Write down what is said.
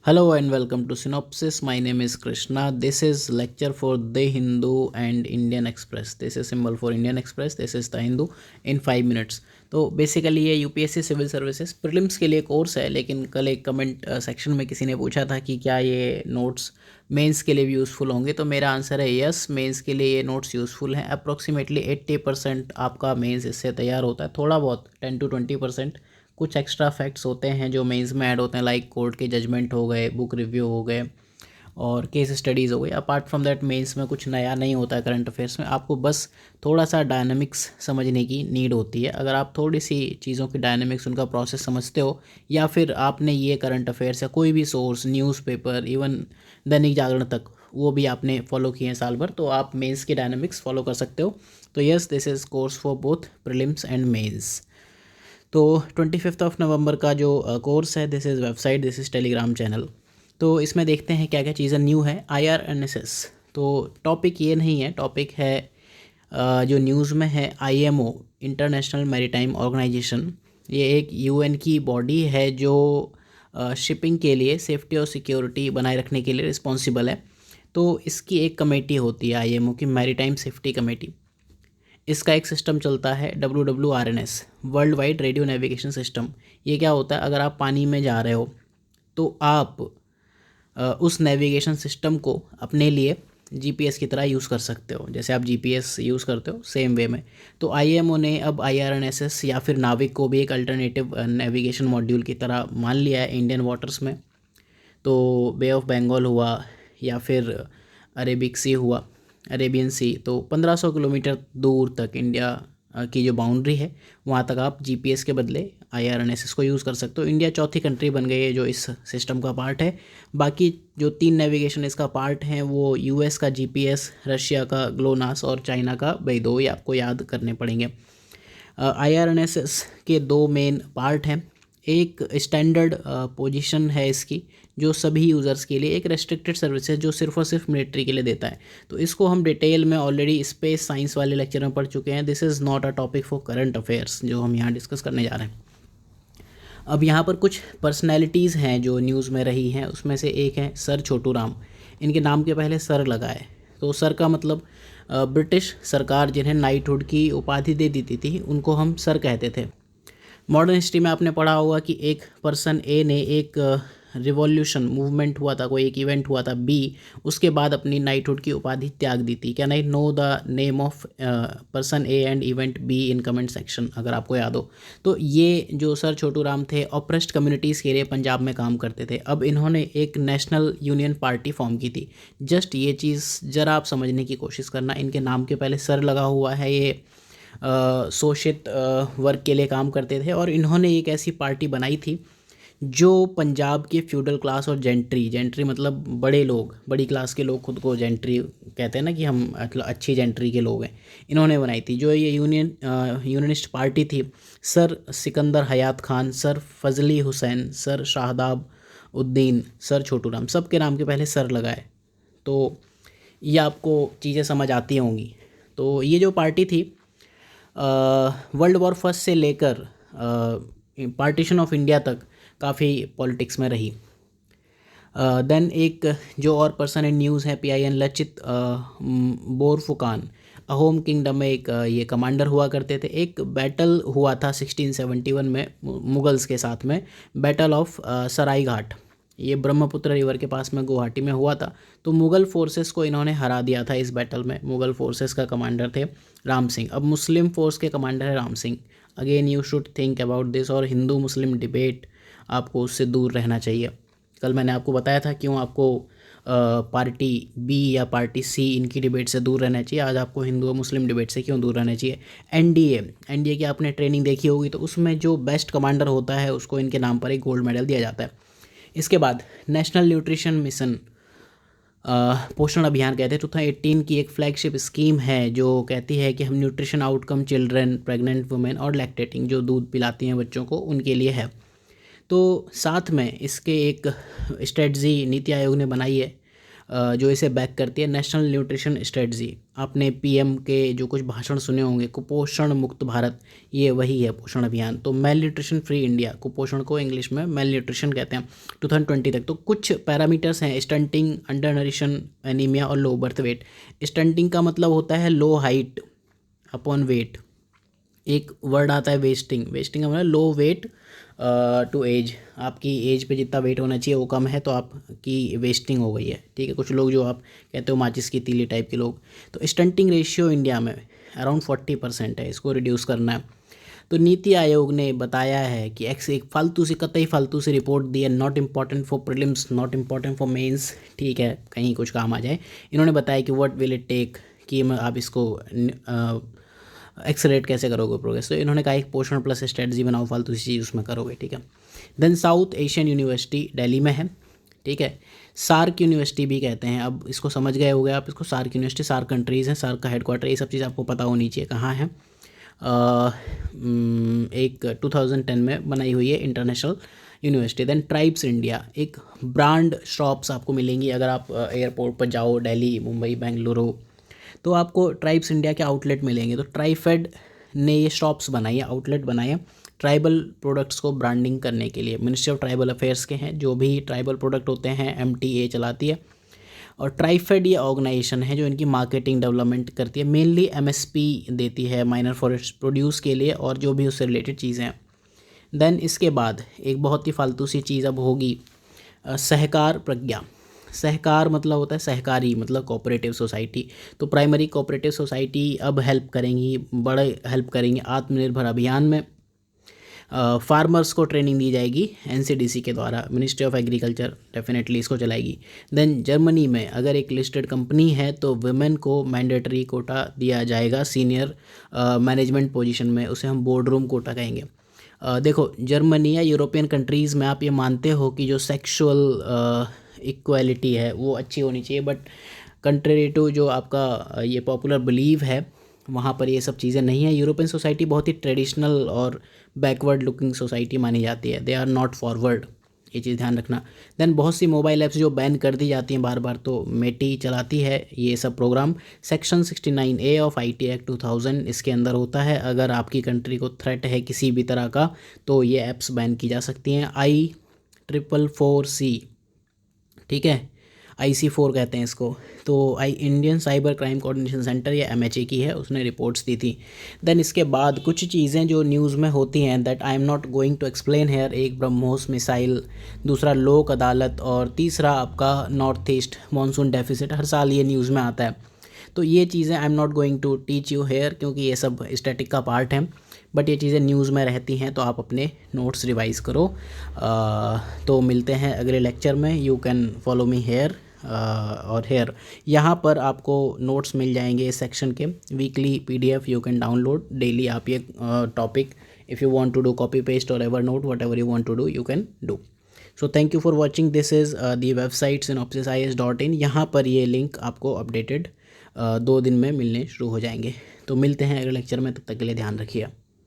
Hello and welcome to Synopsis. My name is Krishna. This is lecture for The Hindu and Indian Express. This is symbol for Indian Express. This is The Hindu in 5 minutes. तो basically ये UPSC civil services prelims के लिए course है, लेकिन कल एक comment section में किसी ने पूछा था कि क्या ये नोट्स मेंस के लिए भी यूज़फुल होंगे। तो मेरा आंसर है यस, मेंस के लिए ये नोट्स यूज़फुल हैं। अप्रॉक्सीमेटली 80% आपका मेंस इससे तैयार होता है, थोड़ा बहुत 10 to 20% कुछ एक्स्ट्रा फैक्ट्स होते हैं जो मेंस में ऐड होते हैं, लाइक कोर्ट के जजमेंट हो गए, बुक रिव्यू हो गए और केस स्टडीज़ हो गई। अपार्ट फ्रॉम दैट मेंस में कुछ नया नहीं होता है करंट अफेयर्स में। आपको बस थोड़ा सा डायनामिक्स समझने की नीड होती है। अगर आप थोड़ी सी चीज़ों की डायनामिक्स, उनका प्रोसेस समझते हो, या फिर आपने ये करंट अफेयर्स या कोई भी source, newspaper, even Dainik Jagran तक, वो भी आपने फॉलो किए हैं साल भर, तो आप मेंस की डायनामिक्स फॉलो कर सकते हो। तो yes, this is course for both prelims and mains. तो 25 नवंबर का जो कोर्स है, this is website, this is Telegram channel. तो इसमें देखते हैं क्या क्या चीज़ें न्यू है। IRNSS, तो टॉपिक ये नहीं है, टॉपिक है जो न्यूज़ में है, IMO, इंटरनेशनल मैरीटाइम ऑर्गेनाइजेशन। ये एक UN की बॉडी है जो शिपिंग के लिए सेफ्टी और सिक्योरिटी बनाए रखने के लिए रिस्पॉन्सिबल है। तो इसकी एक कमेटी होती है IMO की, मैरीटाइम सेफ्टी कमेटी। इसका एक सिस्टम चलता है WWRNS, world wide radio navigation system. ये क्या होता है, अगर आप पानी में जा रहे हो तो आप उस नेविगेशन सिस्टम को अपने लिए GPS की तरह यूज़ कर सकते हो। जैसे आप GPS यूज़ करते हो, सेम वे में। तो IMO ने अब IRNSS या फिर नाविक को भी एक अल्टरनेटिव नेविगेशन मॉड्यूल की तरह मान लिया है इंडियन वाटर्स में। तो बे ऑफ बंगाल हुआ या फिर अरेबिक सी हुआ, अरेबियन सी, तो 1500 किलोमीटर दूर तक इंडिया की जो बाउंड्री है, वहाँ तक आप GPS के बदले IRNSS को यूज़ कर सकते हो। इंडिया चौथी कंट्री बन गई है जो इस सिस्टम का पार्ट है। बाकी जो 3 नेविगेशन इसका पार्ट हैं वो US का GPS, रशिया का ग्लोनास और चाइना का बेइदो, ये आपको याद करने पड़ेंगे। IRNSS के 2 मेन पार्ट हैं। एक स्टैंडर्ड पोजीशन है इसकी, जो सभी यूज़र्स के लिए, एक रेस्ट्रिक्टेड सर्विस है जो सिर्फ और सिर्फ मिलिट्री के लिए देता है। तो इसको हम डिटेल में ऑलरेडी स्पेस साइंस वाले लेक्चर में पढ़ चुके हैं। This is not a topic for current affairs जो हम यहाँ डिस्कस करने जा रहे हैं। अब यहाँ पर कुछ पर्सनैलिटीज़ हैं जो न्यूज़ में रही हैं, उसमें से एक है सर छोटू राम। इनके नाम के पहले सर लगा है, तो सर का मतलब ब्रिटिश सरकार जिन्हें नाइटहुड की उपाधि दे देती थी, उनको हम सर कहते थे। मॉडर्न हिस्ट्री में आपने पढ़ा होगा कि एक पर्सन ए ने एक रिवॉल्यूशन मूवमेंट हुआ था, कोई एक इवेंट हुआ था बी, उसके बाद अपनी नाइटहुड की उपाधि त्याग दी थी। Can I know the name of person A and event be in comment section, अगर आपको याद हो। तो ये जो सर छोटू राम थे, ऑप्रेस्ड कम्युनिटीज़ के लिए पंजाब में काम करते थे। अब इन्होंने एक नेशनल यूनियन पार्टी फॉर्म की थी। जस्ट ये चीज़ ज़रा आप समझने की कोशिश करना, इनके नाम के पहले सर लगा हुआ है। ये शोषित वर्ग के लिए काम करते थे और इन्होंने एक ऐसी पार्टी बनाई थी जो पंजाब के फ्यूडल क्लास और जेंट्री, जेंट्री मतलब बड़े लोग, बड़ी क्लास के लोग खुद को जेंट्री कहते हैं ना, कि हम मतलब अच्छी जेंट्री के लोग हैं, इन्होंने बनाई थी। जो ये यूनियनिस्ट पार्टी थी, sir Sikandar Hayat Khan, sir Fazli Hussain, sir Shahdab Uddin, sir Chhotu Ram, सब के नाम के पहले सर लगाए। तो ये आपको चीज़ें समझ आती होंगी। तो ये जो पार्टी थी, वर्ल्ड वॉर फर्स्ट से लेकर पार्टीशन ऑफ इंडिया तक काफ़ी पॉलिटिक्स में रही। देन एक जो और पर्सन इन न्यूज़ है, PIN लचित बोरफुकान, अहोम किंगडम में एक ये कमांडर हुआ करते थे। एक बैटल हुआ था 1671 में मुगल्स के साथ में, बैटल ऑफ सराय घाट, ये ब्रह्मपुत्र रिवर के पास में गुवाहाटी में हुआ था। तो मुग़ल फोर्सेस को इन्होंने हरा दिया था इस बैटल में। मुग़ल फोर्सेस का कमांडर थे राम सिंह। अब मुस्लिम फोर्स के कमांडर है Ram Singh. Again you should think about this. और हिंदू मुस्लिम डिबेट, आपको उससे दूर रहना चाहिए। कल मैंने आपको बताया था क्यों आपको पार्टी B या पार्टी C इनकी डिबेट से दूर रहना चाहिए। आज आपको हिंदू और मुस्लिम डिबेट से क्यों दूर रहना चाहिए। NDA की आपने ट्रेनिंग देखी होगी, तो उसमें जो बेस्ट कमांडर होता है उसको इनके नाम पर एक गोल्ड मेडल दिया जाता है। इसके बाद नेशनल न्यूट्रिशन मिशन, पोषण अभियान कहते हैं, 2018 की एक फ्लैगशिप स्कीम है जो कहती है कि हम nutrition outcome children, pregnant women और लैक्टेटिंग, जो दूध पिलाती हैं बच्चों को, उनके लिए है। तो साथ में इसके एक स्ट्रेटजी नीति आयोग ने बनाई है, जो इसे बैक करती है, नेशनल न्यूट्रिशन स्ट्रेटजी। आपने पीएम के जो कुछ भाषण सुने होंगे, कुपोषण मुक्त भारत, ये वही है पोषण अभियान। तो मेल न्यूट्रिशन फ्री इंडिया, कुपोषण को इंग्लिश में मेल न्यूट्रिशन कहते हैं, 2020 तक। तो कुछ पैरामीटर्स हैं, स्टंटिंग, अंडर नरिशन, एनीमिया और लो बर्थ वेट। स्टंटिंग का मतलब होता है लो हाइट अपॉन वेट। एक वर्ड आता है वेस्टिंग, वेस्टिंग का मतलब लो वेट टू एज, आपकी एज पे जितना वेट होना चाहिए वो कम है तो आपकी वेस्टिंग हो गई है, ठीक है। कुछ लोग जो आप कहते हो माचिस की तीली टाइप के लोग। तो स्टंटिंग रेशियो इंडिया में अराउंड 40% है, इसको रिड्यूस करना है। तो नीति आयोग ने बताया है कि एक फालतू से, कतई फालतू से रिपोर्ट दी है, not important for prelims, not important for mains, ठीक है, कहीं कुछ काम आ जाए। इन्होंने बताया कि व्हाट विल इट टेक, कि आप इसको एक्सेलरेट कैसे करोगे प्रोग्रेस। तो इन्होंने कहा एक पोषण प्लस स्ट्रेटजी बनाओ, फालतू सी चीज़ उसमें करोगे, ठीक है। Then South Asian University Delhi में है, ठीक है। सार्क यूनिवर्सिटी भी कहते हैं, अब इसको समझ गए हो गए आप इसको। सार्क यूनिवर्सिटी, सार्क कंट्रीज़ हैं, सार्क का हेडक्वार्टर, ये सब चीज़ आपको पता होनी चाहिए कहाँ है। एक 2010 में बनाई हुई है international university. Then tribes India, एक ब्रांड शॉप्स आपको मिलेंगी अगर आप एयरपोर्ट पर जाओ, दिल्ली, मुंबई, बेंगलुरु, तो आपको ट्राइब्स इंडिया के आउटलेट मिलेंगे। तो ट्राइफेड ने ये शॉप्स बनाई है, आउटलेट बनाए हैं ट्राइबल प्रोडक्ट्स को ब्रांडिंग करने के लिए। मिनिस्ट्री ऑफ ट्राइबल अफेयर्स के हैं, जो भी ट्राइबल प्रोडक्ट होते हैं MTA चलाती है। और ट्राइफेड ये ऑर्गेनाइजेशन है जो इनकी मार्केटिंग डेवलपमेंट करती है, मेनली MSP देती है माइनर फॉरेस्ट प्रोड्यूस के लिए और जो भी उससे रिलेटेड चीज़ें हैं। देन इसके बाद एक बहुत ही फालतू सी चीज़ अब होगी, सहकार प्रज्ञा। सहकार मतलब होता है सहकारी, मतलब कोऑपरेटिव सोसाइटी। तो प्राइमरी कोऑपरेटिव सोसाइटी अब हेल्प करेंगी, बड़े हेल्प करेंगी आत्मनिर्भर अभियान में। फार्मर्स को ट्रेनिंग दी जाएगी NCDC के द्वारा, मिनिस्ट्री ऑफ एग्रीकल्चर डेफिनेटली इसको चलाएगी। देन जर्मनी में अगर एक लिस्टेड कंपनी है तो वुमेन को मैंडेटरी कोटा दिया जाएगा सीनियर मैनेजमेंट पोजीशन में, उसे हम बोर्ड रूम कोटा कहेंगे। देखो जर्मनी या यूरोपियन कंट्रीज़ में आप ये मानते हो कि जो सेक्सुअल इक्वालिटी है वो अच्छी होनी चाहिए, बट कंट्रेरी टू जो आपका ये पॉपुलर बिलीव है वहाँ पर ये सब चीज़ें नहीं है। यूरोपियन सोसाइटी बहुत ही ट्रेडिशनल और बैकवर्ड लुकिंग सोसाइटी मानी जाती है, दे आर नॉट फॉरवर्ड, ये चीज़ ध्यान रखना। देन बहुत सी मोबाइल ऐप्स जो बैन कर दी जाती हैं बार बार, तो मेटी चलाती है ये सब programme. Section 69A of IT act 2000 इसके अंदर होता है, अगर आपकी कंट्री को थ्रेट है किसी भी तरह का तो ये ऐप्स बैन की जा सकती हैं। ICCC, ठीक है, IC4 कहते हैं इसको। तो Indian cyber crime coordination centre या MHA की है, उसने रिपोर्ट्स दी थी। देन इसके बाद कुछ चीज़ें जो न्यूज़ में होती हैं that I am not going to explain here, एक ब्रह्मोस मिसाइल, दूसरा लोक अदालत और तीसरा आपका नॉर्थ ईस्ट मानसून डेफिसिट, हर साल ये न्यूज़ में आता है। तो ये चीज़ें I am not going to teach you here क्योंकि ये सब स्टैटिक का पार्ट है, बट ये चीज़ें न्यूज़ में रहती हैं तो आप अपने नोट्स रिवाइज़ करो। तो मिलते हैं अगले लेक्चर में। You can follow me here और हेयर, यहाँ पर आपको नोट्स मिल जाएंगे इस सेक्शन के, weekly PDF you can download daily. आप ये topic if you want to do copy paste और ever note whatever you want to do you can do. So thank you for watching, this is the website synopsisis.in। यहाँ पर ये link आपको updated 2 दिन में मिलने शुरू हो जाएंगे। तो मिलते हैं अगले लेक्चर में, तब तक के लिए ध्यान रखिए।